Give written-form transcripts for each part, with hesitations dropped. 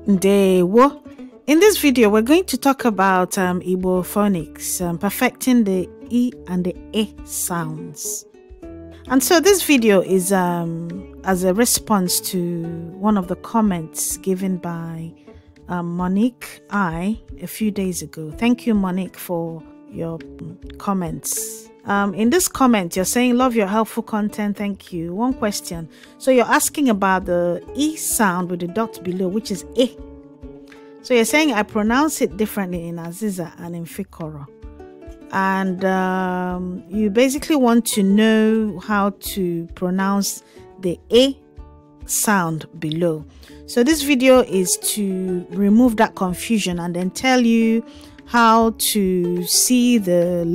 Ndewo. In this video, we're going to talk about Igbo phonics, perfecting the E and the E sounds. And so this video is as a response to one of the comments given by Monique a few days ago. Thank you, Monique, for your comments. In this comment, you're saying, love your helpful content. Thank you. One question. So you're asking about the E sound with the dot below, which is E. So you're saying I pronounce it differently in Aziza and in Fikoro. And you basically want to know how to pronounce the E sound below. So this video is to remove that confusion and then tell you how to see the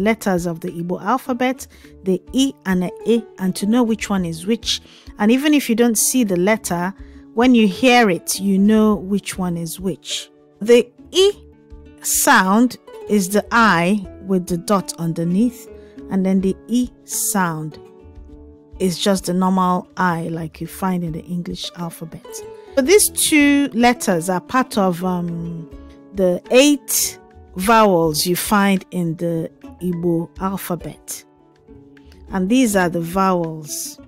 letters of the Igbo alphabet, the E and the E, and to know which one is which. And even if you don't see the letter, when you hear it, you know which one is which. The E sound is the I with the dot underneath, and then the E sound is just the normal I like you find in the English alphabet. So these two letters are part of the 8 vowels you find in the Igbo alphabet. And these are the vowels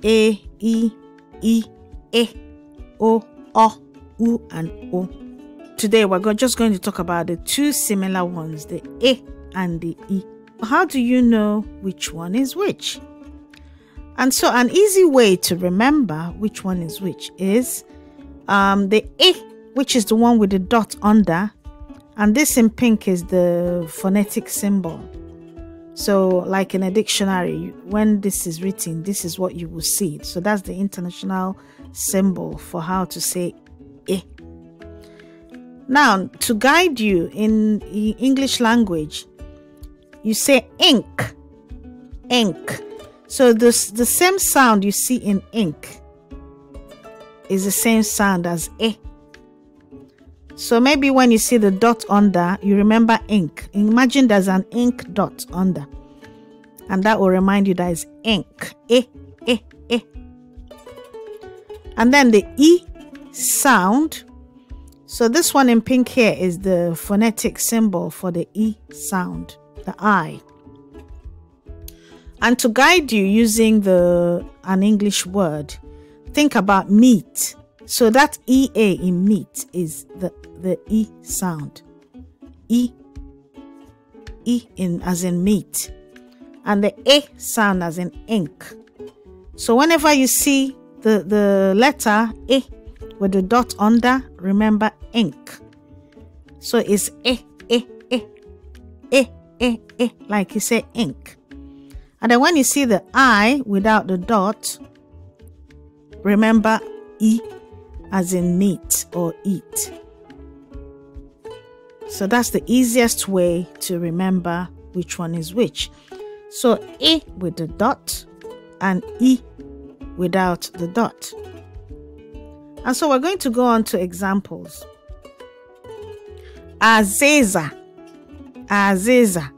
A, E, E, O, U, and O. Today we're just going to talk about the two similar ones, the E and the E. How do you know which one is which? And so an easy way to remember which one is which is the E, which is the one with the dot under, and this in pink is the phonetic symbol. So like in a dictionary, when this is written, this is what you will see. So that's the international symbol for how to say E. Now, to guide you in English language, you say ink, ink. So the same sound you see in ink is the same sound as E. So maybe when you see the dot under, you remember ink. Imagine there's an ink dot under, and that will remind you that it's ink. E, E, E. And then the E sound. So this one in pink here is the phonetic symbol for the E sound, the I. And to guide you using an English word, think about meat. So that EA in meat is the E sound. E in as in meat. And the E sound as in ink. So whenever you see the letter E with the dot under, remember ink. So it's E, like you say ink. And then when you see the I without the dot, remember E as in meat or eat. So that's the easiest way to remember which one is which. So E with the dot and E without the dot. And so we're going to go on to examples. Aziza, Aziza.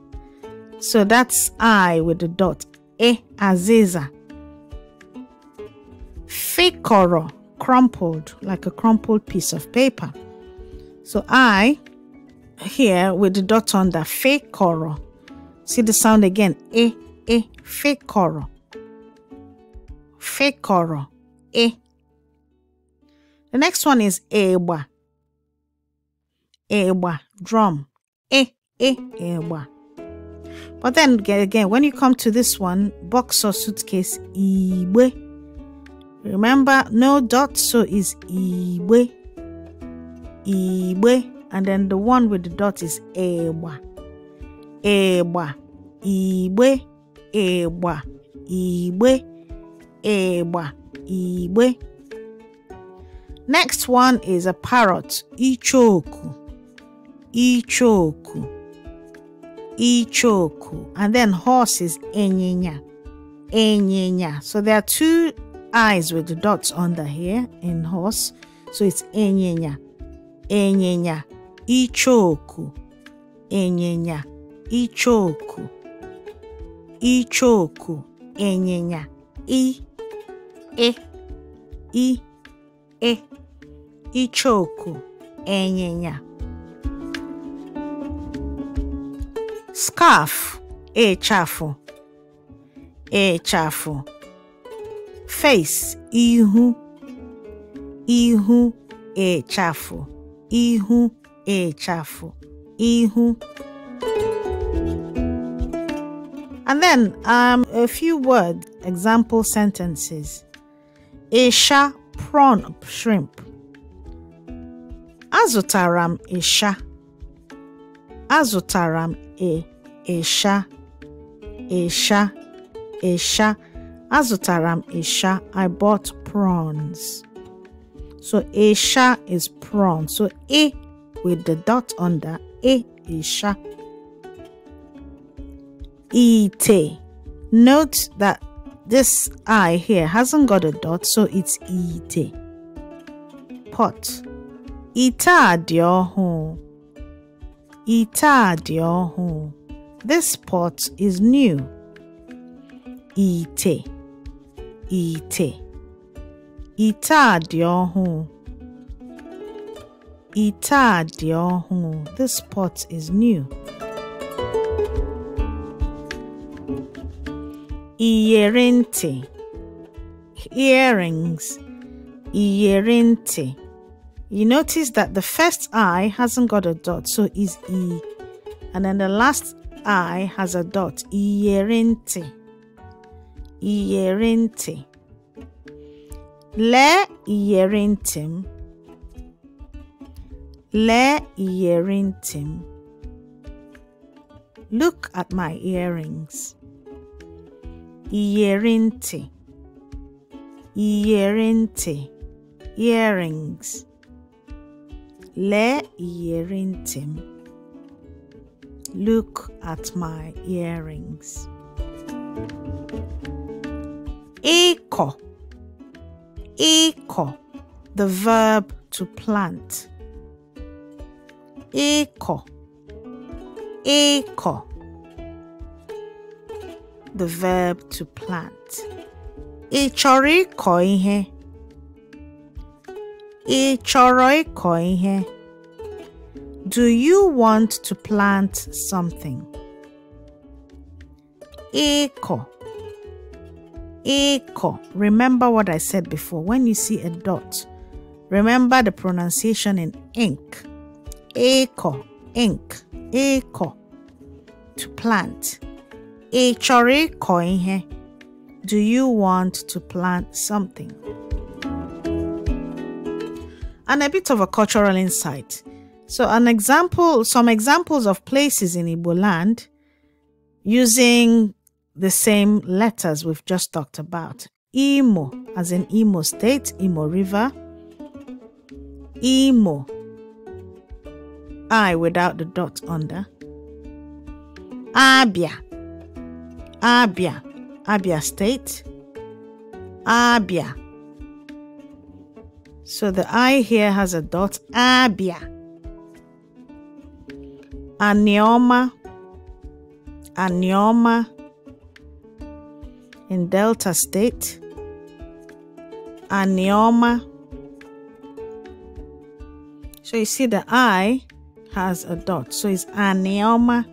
So that's I with the dot. E, Aziza. Fikoro, crumpled, like a crumpled piece of paper. So I here with the dot under, Fikoro. See the sound again. E, Fikoro. Fikoro, E. The next one is Eba. Eba, drum. Eba. But then again, when you come to this one, box or suitcase, Igbe. Remember, no dot, so is Igbe. Igbe. And then the one with the dot is Eba. Eba. Igbe. Eba. Igbe. Eba. Igbe. Next one is a parrot. Ichoku. Ichoku. Ichoku. And then horse is Enyinya. Enyinya. So there are two eyes with the dots under here in horse. So it's Enyinya. Enyinya. Ichoku. Enyinya. Ichoku. Ichoku. Enyinya. E. Ichoku, Enyenya. Scarf, Echafu, Echafu. Face, Ihu, Ihu, Echafu, Ihu, Echafu, Ihu. And then a few word example sentences. Isha, prawn, shrimp. Azutaram isha. Azutaram isha. Isha. Isha. Azutaram isha. I bought prawns. So isha is prawn. So e with the dot under. E isha. Ite. Note that this I here hasn't got a dot, so it's ite. Pot. Ita diohu. Ita diohu. This pot is new. Ite. Ite. Ita diohu. Ita diohu. This pot is new. Iyerinti. Earrings. Iyerinti. You notice that the first I hasn't got a dot, so is E. And then the last I has a dot. Iyerinti. Iyerinti. Le iyerintim. Le iyerintim. Look at my earrings. Iyerinti. Iyerinti. Earrings. Le iyerintim. Look at my earrings. Eko. Eko. The verb to plant. Eko. Eko. The verb to plant. Ị chọrọ ịkọ ihe? Ị chọrọ ịkọ ihe? Do you want to plant something? Ịkọ. Ịkọ. Remember what I said before. When you see a dot, remember the pronunciation in ink. Ịkọ. Ink. Ịkọ. To plant. Ị chọrọ ịkọ ihe? Do you want to plant something? And a bit of a cultural insight. So some examples of places in Igbo land using the same letters we've just talked about. Imo, as in Imo State, Imo River. Imo. I without the dot under. Abia. Abia. Abia State. Abia. So the I here has a dot. Abia. Anioma. Anioma. In Delta State. Anioma. So you see the I has a dot. So it's Anioma.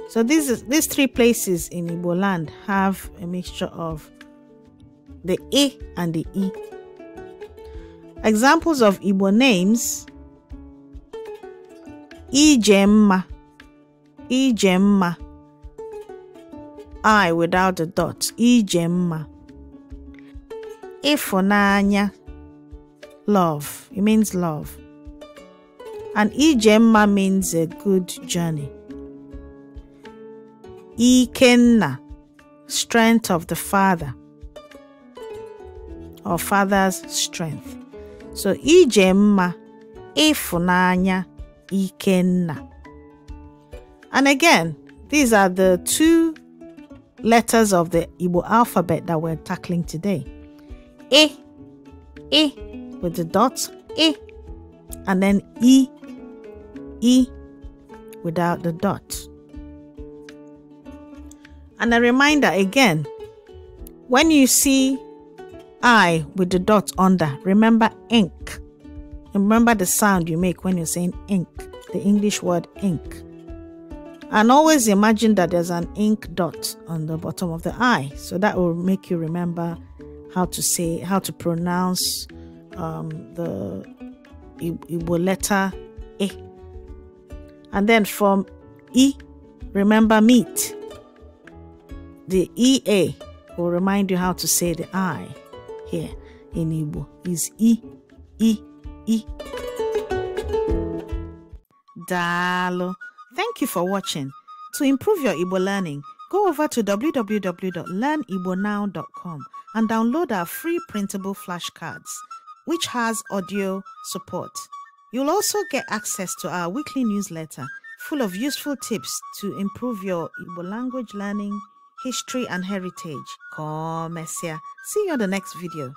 So these three places in Igbo land have a mixture of the E and the E. Examples of Igbo names. Ijemma. Ijemma. I without the dot. Ijemma. Ifunanya. Love. It means love. And Ijemma means a good journey. Ikenna. Strength of the father. Or father's strength. So Ijemma. Ifunanya. Ikenna. And again, these are the two letters of the Igbo alphabet that we're tackling today. E with the dots, E, and then E without the dot. And a reminder again, when you see I with the dot under, remember ink. Remember the sound you make when you're saying ink, the English word ink. And always imagine that there's an ink dot on the bottom of the I. So that will make you remember how to pronounce the Igbo letter E. And then from E, remember meat. The EA will remind you how to say the I here in Igbo is E. Dalo. Thank you for watching. To improve your Igbo learning, go over to www.learnigbnow.com and download our free printable flashcards, which has audio support. You'll also get access to our weekly newsletter full of useful tips to improve your Igbo language learning, history, and heritage. Come, Messia. See you on the next video.